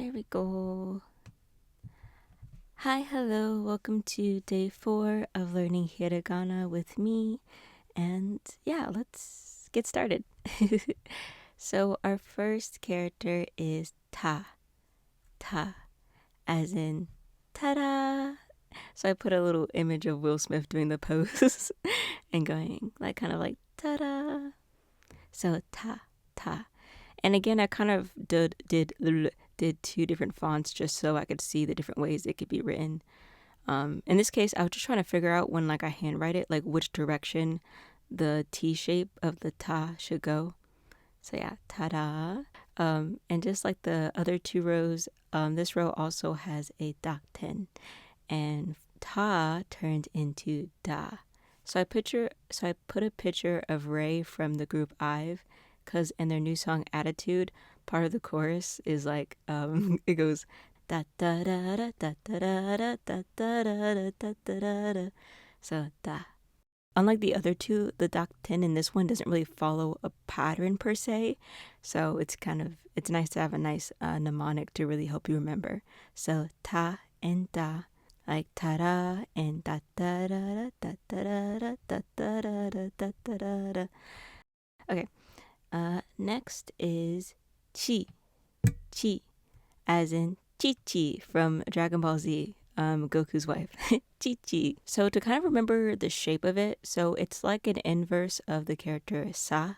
There we go. Hi, hello. Welcome to day 4 of learning hiragana with me. And yeah, let's get started. So our first character is ta. Ta, as in ta-da. So I put a little image of Will Smith doing the pose and going like kind of like ta-da. So ta, ta. And again, I kind of did 2 different fonts just so I could see the different ways it could be written. In this case, I was just trying to figure out when like I handwrite it, like which direction the T shape of the ta should go. So yeah, ta-da. And just like the other 2 rows, this row also has a dakten, and ta turned into da. So I put a picture of Ray from the group IVE, because in their new song Attitude, part of the chorus is like it goes da da da da da da da da da da da da da. So da. Unlike the other 2, the dakten in this one doesn't really follow a pattern per se, so it's nice to have a nice mnemonic to really help you remember. So ta and da, like ta-da and da da da da da da da da da da da da da da. Okay, next is chi. Chi, as in Chi-Chi from Dragon Ball Z, Goku's wife. Chi-Chi. So to kind of remember the shape of it, so it's like an inverse of the character Sa.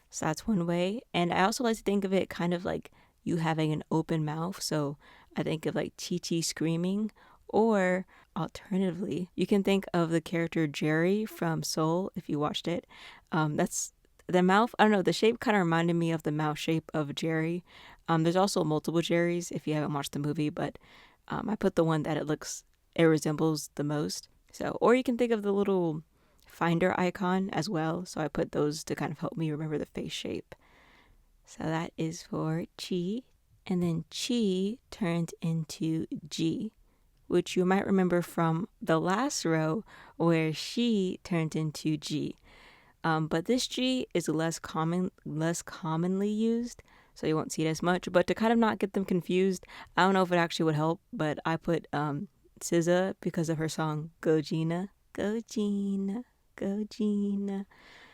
So that's one way. And I also like to think of it kind of like you having an open mouth. So I think of like Chi-Chi screaming. Or alternatively, you can think of the character Jerry from Soul if you watched it. That's the mouth. I don't know. The shape kind of reminded me of the mouth shape of Jerry. There's also multiple Jerrys if you haven't watched the movie, but I put the one that it resembles the most. So, or you can think of the little finder icon as well. So I put those to kind of help me remember the face shape. So that is for chi. And then chi turned into G, which you might remember from the last row where she turned into G. But this G is less commonly used, so you won't see it as much. But to kind of not get them confused, I don't know if it actually would help, but I put SZA because of her song Go Gina, Go Gina, Go Gina.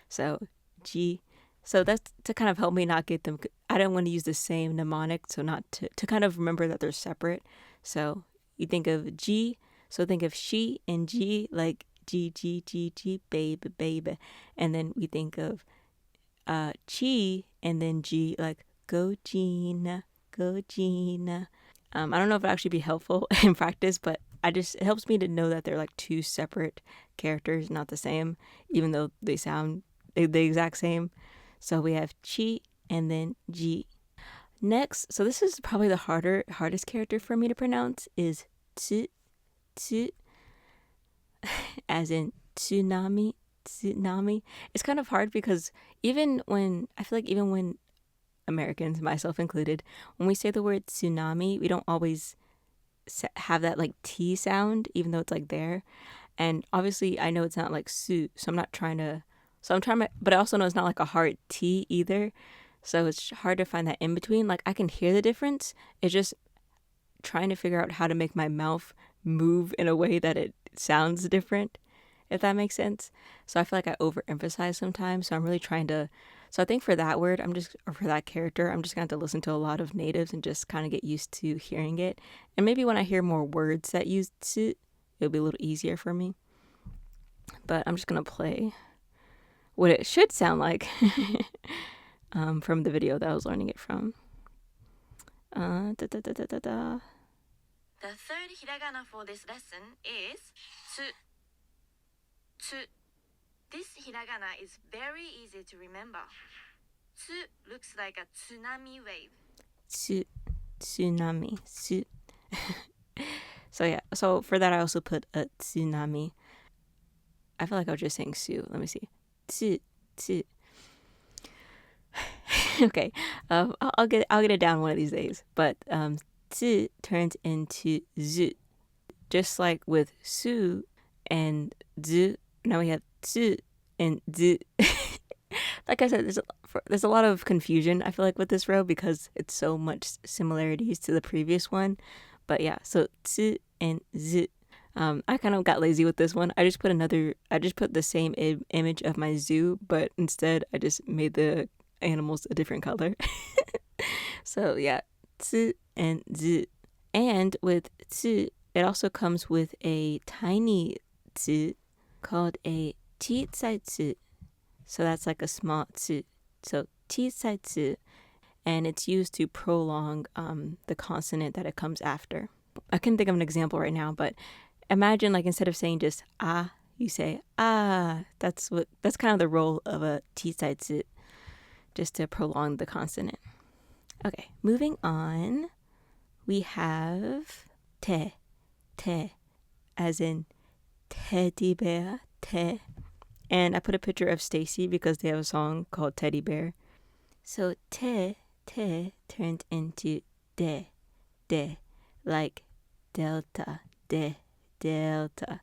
So G. So that's to kind of help me not get them. I don't want to use the same mnemonic, so not to kind of remember that they're separate. So you think of G, so think of she and G like G, G, G, G, baby, baby. And then we think of chi and then G like go Gina, go Gina. I don't know if it'll actually be helpful in practice, but it helps me to know that they're like 2 separate characters, not the same, even though they sound the exact same. So we have chi and then G. Next, so this is probably the hardest character for me to pronounce, is tsu, tsu, as in tsunami. It's kind of hard because even when Americans, myself included, when we say the word tsunami, we don't always have that like T sound, even though it's like there. And obviously I know it's not like su, so but I also know it's not like a hard T either. So it's hard to find that in between. Like I can hear the difference. It's just trying to figure out how to make my mouth move in a way that it sounds different, if that makes sense. So I feel like I overemphasize sometimes. So I'm really trying to. So I think for that word, for that character, I'm just going to have to listen to a lot of natives and just kind of get used to hearing it. And maybe when I hear more words that use tsu, it'll be a little easier for me. But I'm just going to play what it should sound like from the video that I was learning it from. The third hiragana for this lesson is tsu. Tsu. This hiragana is very easy to remember. Tsu looks like a tsunami wave. Tsunami. Tsu. So yeah, so for that I also put a tsunami. I feel like I was just saying su. Let me see. Tsu, tsu. Okay, I'll get it down one of these days. But tsu turns into zu, just like with su and zu. Now we have tsu and zu. like I said, there's a lot of confusion, I feel like, with this row because it's so much similarities to the previous one. But yeah, so tsu and z. I kind of got lazy with this one. I just put the same image of my zoo, but instead I just made the animals a different color. So yeah, tsu and z. And with tsu, it also comes with a tiny tsu called a chitsai tsu. So that's like a small tsu. So chisai tsu, and it's used to prolong the consonant that it comes after. I can think of an example right now, but imagine like instead of saying just ah, you say ah. That's kind of the role of a chisai tsu, just to prolong the consonant. Okay, moving on, we have te, as in teddy bear, te. And I put a picture of Stacy because they have a song called Teddy Bear. So te turned into de, like delta, delta.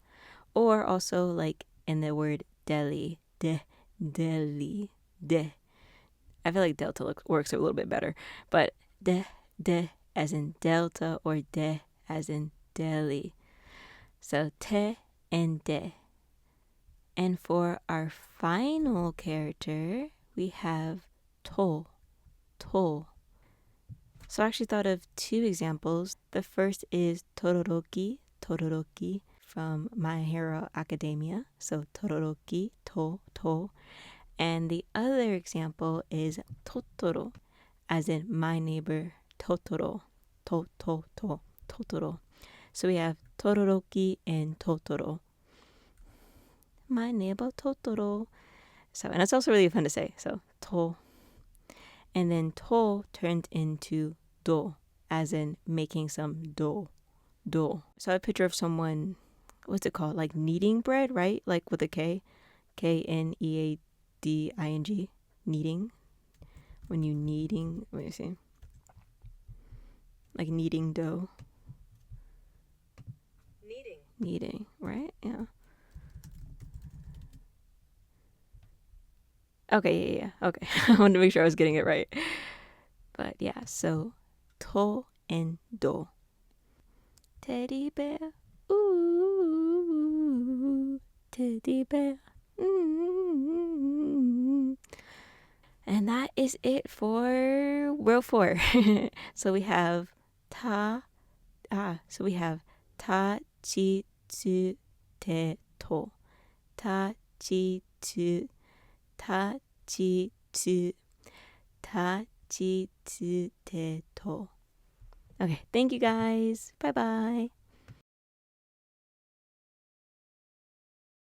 Or also like in the word deli, deli, de. I feel like delta works a little bit better. But de as in delta, or de as in deli. So te and de. And for our final character, we have to. So I actually thought of two examples. The first is Todoroki from My Hero Academia. So Todoroki, to. And the other example is Totoro, as in My Neighbor Totoro. Totoro. So we have Todoroki and Totoro. My neighbor Totoro. So, and it's also really fun to say. So, to. And then to turned into do, as in making some dough. So a picture of someone, what's it called? Like kneading bread, right? Like with a K. Kneading. Kneading. When you kneading, let me see. Like kneading dough. Kneading, right? Yeah. Okay, yeah. Okay. I wanted to make sure I was getting it right. But yeah, so to and do. Teddy bear, ooh, teddy bear. Mm. And that is it for row 4. So we have ta, so we have ta, chi, tsu, te, to. Ta, chi, tsu, ta, chi, tsu, ta, chi, tsu, te, to. Okay, thank you guys. Bye bye.